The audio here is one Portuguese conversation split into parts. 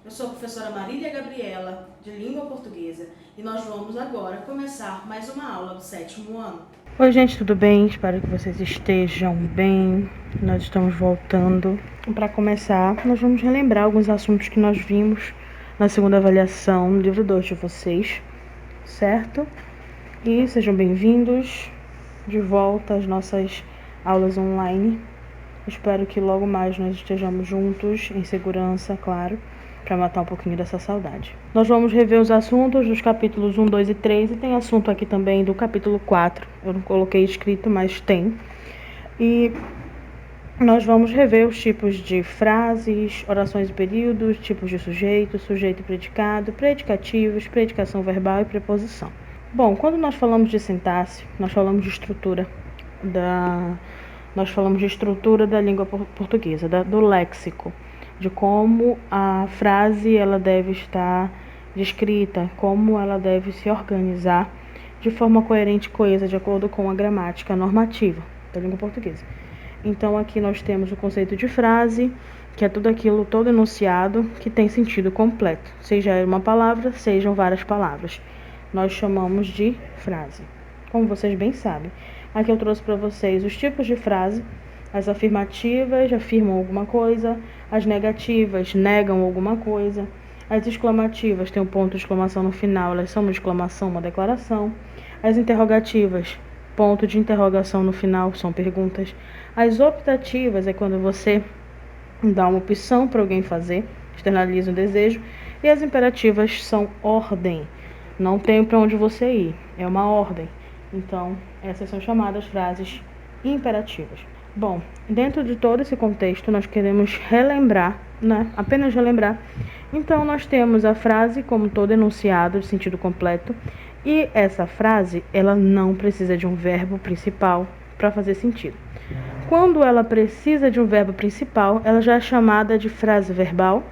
Eu sou a professora Marília Gabriela, de Língua Portuguesa, e nós vamos agora começar mais uma aula do 7º ano. Oi, gente, tudo bem? Espero que vocês estejam bem. Nós estamos voltando. Para começar, nós vamos relembrar alguns assuntos que nós vimos na segunda avaliação no livro 2 de vocês, certo? E sejam bem-vindos de volta às nossas aulas online. Espero que logo mais nós estejamos juntos, em segurança, claro, para matar um pouquinho dessa saudade. Nós vamos rever os assuntos dos capítulos 1, 2 e 3, e tem assunto aqui também do capítulo 4. Eu não coloquei escrito, mas tem. E nós vamos rever os tipos de frases, orações e períodos, tipos de sujeito, sujeito e predicado, predicativos, predicação verbal e preposição. Bom, quando nós falamos de sintaxe, nós falamos de estrutura da língua portuguesa, do léxico, de como a frase ela deve estar descrita, como ela deve se organizar de forma coerente e coesa, de acordo com a gramática normativa da língua portuguesa. Então, aqui nós temos o conceito de frase, que é todo enunciado que tem sentido completo, seja uma palavra, sejam várias palavras. Nós chamamos de frase, como vocês bem sabem. Aqui eu trouxe para vocês os tipos de frase. As afirmativas afirmam alguma coisa, as negativas negam alguma coisa, as exclamativas têm um ponto de exclamação no final, elas são uma exclamação, uma declaração. As interrogativas, ponto de interrogação no final, são perguntas. As optativas é quando você dá uma opção para alguém fazer, externaliza um desejo. E as imperativas são ordem, não tem para onde você ir, é uma ordem. Então, essas são chamadas frases imperativas. Bom, dentro de todo esse contexto, nós queremos relembrar, apenas relembrar. Então, nós temos a frase como todo enunciado de sentido completo, e essa frase, ela não precisa de um verbo principal para fazer sentido. Quando ela precisa de um verbo principal, ela já é chamada de frase verbal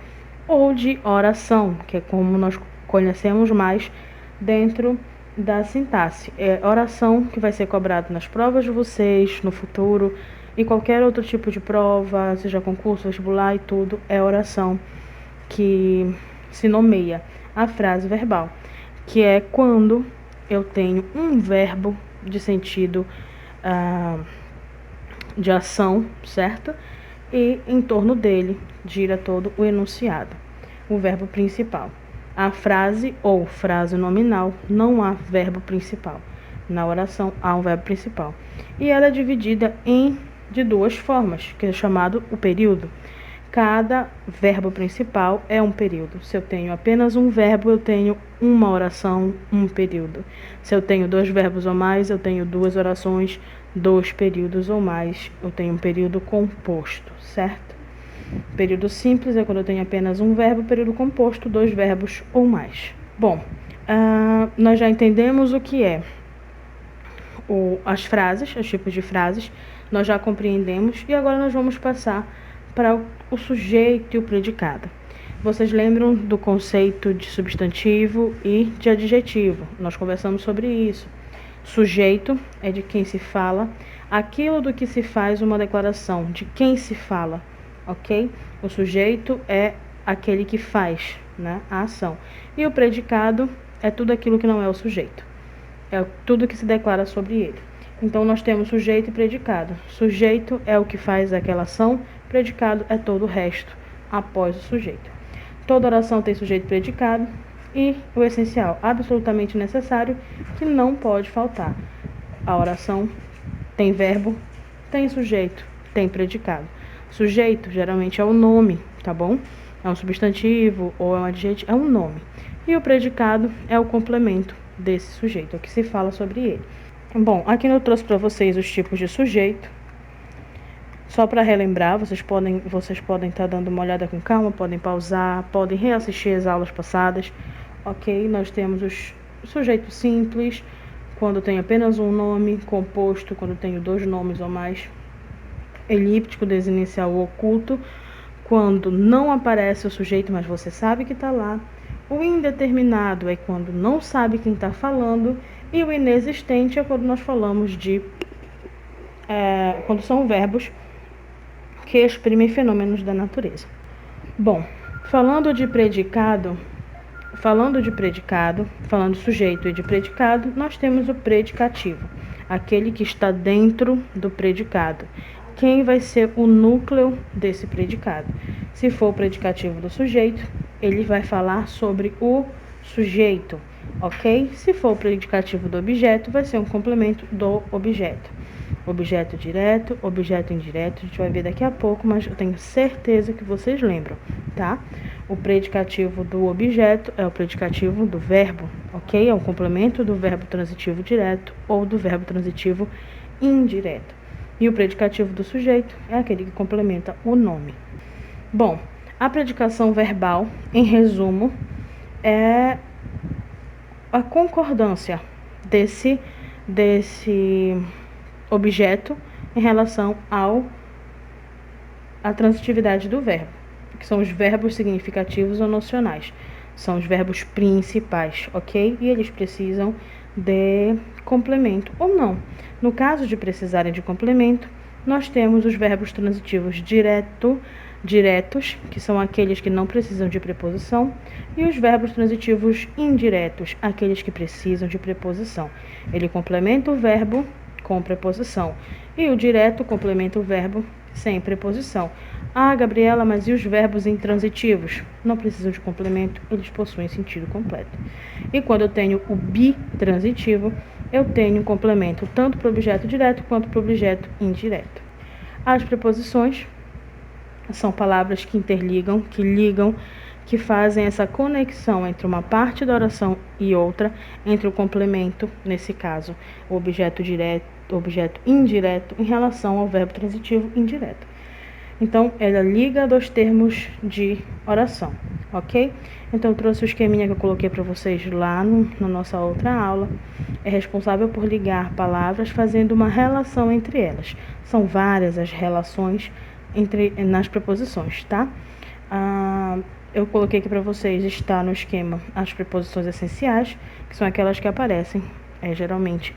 ou de oração, que é como nós conhecemos mais dentro da sintaxe. É oração que vai ser cobrado nas provas de vocês, no futuro, e qualquer outro tipo de prova, seja concurso, vestibular e tudo, é oração que se nomeia a frase verbal, que é quando eu tenho um verbo de sentido de ação, certo? E em torno dele gira todo o enunciado, o verbo principal. A frase ou frase nominal não há verbo principal. Na oração há um verbo principal. E ela é dividida de duas formas, que é chamado o período. Cada verbo principal é um período. Se eu tenho apenas um verbo, eu tenho uma oração, um período. Se eu tenho dois verbos ou mais, eu tenho duas orações, dois períodos ou mais. Eu tenho um período composto, certo? Período simples é quando eu tenho apenas um verbo, período composto, dois verbos ou mais. Bom, nós já entendemos o que é as frases, os tipos de frases, nós já compreendemos, e agora nós vamos passar para o sujeito e o predicado. Vocês lembram do conceito de substantivo e de adjetivo? Nós conversamos sobre isso. Sujeito é de quem se fala, aquilo do que se faz uma declaração, de quem se fala, ok? O sujeito é aquele que faz, a ação. E o predicado é tudo aquilo que não é o sujeito. É tudo que se declara sobre ele. Então, nós temos sujeito e predicado. Sujeito é o que faz aquela ação, predicado é todo o resto, após o sujeito. Toda oração tem sujeito e predicado, e o essencial, absolutamente necessário, que não pode faltar. A oração tem verbo, tem sujeito, tem predicado. Sujeito, geralmente, é o nome, tá bom? É um substantivo ou é um adjetivo, é um nome. E o predicado é o complemento desse sujeito, é o que se fala sobre ele. Bom, aqui eu trouxe para vocês os tipos de sujeito. Só para relembrar, vocês podem estar dando uma olhada com calma, podem pausar, podem reassistir as aulas passadas. Ok, nós temos os sujeitos simples, quando tem apenas um nome, composto, quando tenho dois nomes ou mais, elíptico, desinicial ou oculto, quando não aparece o sujeito, mas você sabe que está lá. O indeterminado é quando não sabe quem está falando, e o inexistente é quando nós falamos quando são verbos que exprimem fenômenos da natureza. Bom, Falando de sujeito e de predicado, nós temos o predicativo, aquele que está dentro do predicado. Quem vai ser o núcleo desse predicado? Se for o predicativo do sujeito, ele vai falar sobre o sujeito, ok? Se for o predicativo do objeto, vai ser um complemento do objeto. Objeto direto, objeto indireto, a gente vai ver daqui a pouco, mas eu tenho certeza que vocês lembram, tá? O predicativo do objeto é o predicativo do verbo, ok? É um complemento do verbo transitivo direto ou do verbo transitivo indireto. E o predicativo do sujeito é aquele que complementa o nome. Bom, a predicação verbal, em resumo, é a concordância desse objeto em relação à transitividade do verbo, que são os verbos significativos ou nocionais. São os verbos principais, ok? E eles precisam de complemento ou não. No caso de precisarem de complemento, nós temos os verbos transitivos diretos, que são aqueles que não precisam de preposição, e os verbos transitivos indiretos, aqueles que precisam de preposição. Ele complementa o verbo com preposição, e o direto complementa o verbo sem preposição. Ah, Gabriela, mas e os verbos intransitivos? Não precisam de complemento, eles possuem sentido completo. E quando eu tenho o bitransitivo, eu tenho um complemento tanto para o objeto direto quanto para o objeto indireto. As preposições são palavras que interligam, que ligam, que fazem essa conexão entre uma parte da oração e outra, entre o complemento, nesse caso, o objeto direto, o objeto indireto, em relação ao verbo transitivo indireto. Então, ela liga dois termos de oração, ok? Então, eu trouxe o esqueminha que eu coloquei para vocês lá na nossa outra aula. É responsável por ligar palavras fazendo uma relação entre elas. São várias as relações nas preposições, tá? Eu coloquei aqui para vocês, está no esquema, as preposições essenciais, que são aquelas que aparecem, geralmente,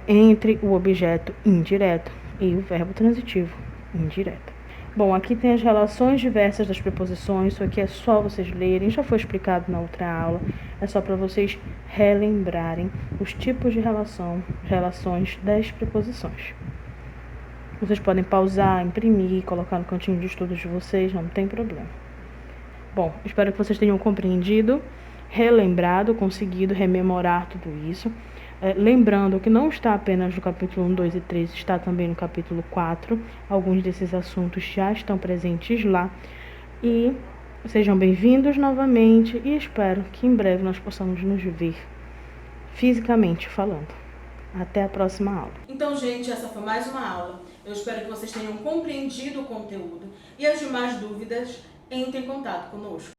entre o objeto indireto e o verbo transitivo indireto. Bom, aqui tem as relações diversas das preposições, isso aqui é só vocês lerem, já foi explicado na outra aula, é só para vocês relembrarem os tipos de relações das preposições. Vocês podem pausar, imprimir, colocar no cantinho de estudos de vocês, não tem problema. Bom, espero que vocês tenham compreendido, relembrado, conseguido rememorar tudo isso. Lembrando que não está apenas no capítulo 1, 2 e 3, está também no capítulo 4. Alguns desses assuntos já estão presentes lá. E sejam bem-vindos novamente e espero que em breve nós possamos nos ver fisicamente falando. Até a próxima aula. Então, gente, essa foi mais uma aula. Eu espero que vocês tenham compreendido o conteúdo e as demais dúvidas, entre em contato conosco.